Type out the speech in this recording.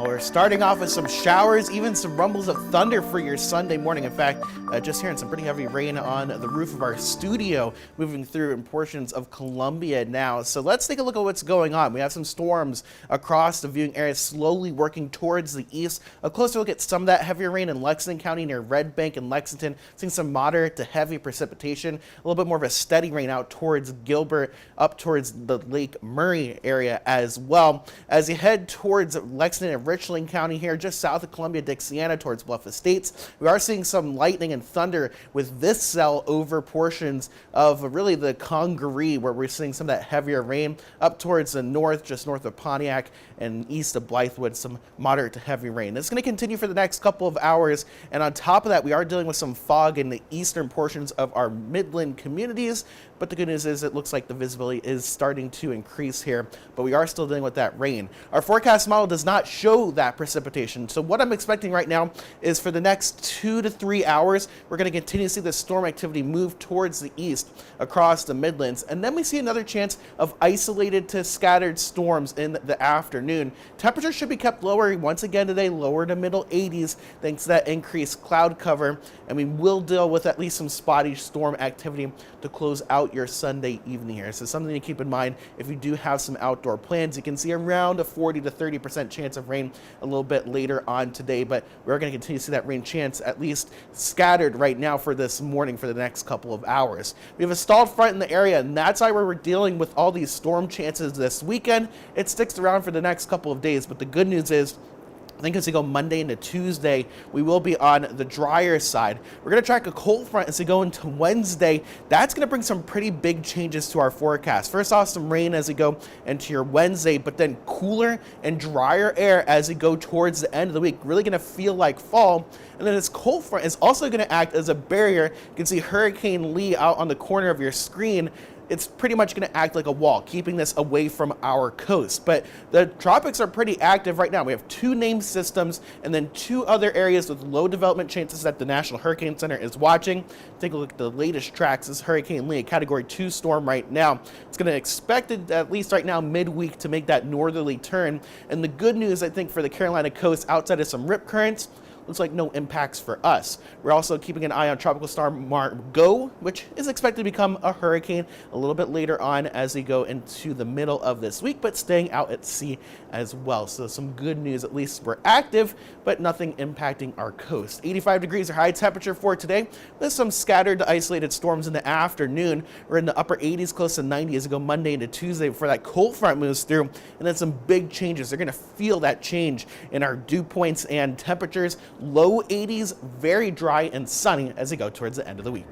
Well, we're starting off with some showers, even some rumbles of thunder for your Sunday morning. In fact, just hearing some pretty heavy rain on the roof of our studio, moving through in portions of Columbia now. So let's take a look at what's going on. We have some storms across the viewing area slowly working towards the east. A closer look at some of that heavier rain in Lexington County near Red Bank and Lexington. Seeing some moderate to heavy precipitation, a little bit more of a steady rain out towards Gilbert, up towards the Lake Murray area as well. As you head towards Lexington and Richland County here, just south of Columbia, Dixiana, towards Bluff Estates, we are seeing some lightning and thunder with this cell over portions of really the Congaree, where we're seeing some of that heavier rain up towards the north, just north of Pontiac and east of Blythewood, some moderate to heavy rain. It's going to continue for the next couple of hours, and on top of that, we are dealing with some fog in the eastern portions of our Midland communities, but the good news is it looks like the visibility is starting to increase here, but we are still dealing with that rain. Our forecast model does not show that precipitation, so what I'm expecting right now is for the next 2 to 3 hours, we're going to continue to see the storm activity move towards the east across the Midlands, and then we see another chance of isolated to scattered storms in the afternoon. Temperatures should be kept lower once again today, lower to middle 80s, thanks to that increased cloud cover, and we will deal with at least some spotty storm activity to close out your Sunday evening here. So something to keep in mind if you do have some outdoor plans. You can see around a 40 to 30% chance of rain a little bit later on today, but we're going to continue to see that rain chance at least scattered right now for this morning for the next couple of hours. We have a stalled front in the area, and that's why we're dealing with all these storm chances this weekend. It sticks around for the next couple of days, but the good news is I think as we go Monday into Tuesday, we will be on the drier side. We're going to track a cold front as we go into Wednesday. That's going to bring some pretty big changes to our forecast. First off, some rain as we go into your Wednesday, but then cooler and drier air as we go towards the end of the week. Really going to feel like fall. And then this cold front is also going to act as a barrier. You can see Hurricane Lee out on the corner of your screen. It's pretty much going to act like a wall, keeping this away from our coast. But the tropics are pretty active right now. We have 2 named systems and then 2 other areas with low development chances that the National Hurricane Center is watching. Take a look at the latest tracks. This is Hurricane Lee, a Category 2 storm right now. It's going to expected, at least right now, midweek to make that northerly turn. And the good news, I think, for the Carolina coast, outside of some rip currents, looks like no impacts for us. We're also keeping an eye on Tropical Storm Margot, which is expected to become a hurricane a little bit later on as we go into the middle of this week, but staying out at sea as well. So some good news, at least we're active, but nothing impacting our coast. 85 degrees are high temperature for today, with some scattered to isolated storms in the afternoon. We're in the upper 80s, close to 90 as we go Monday into Tuesday before that cold front moves through, and then some big changes. They're going to feel that change in our dew points and temperatures. Low 80s, very dry and sunny as we go towards the end of the week.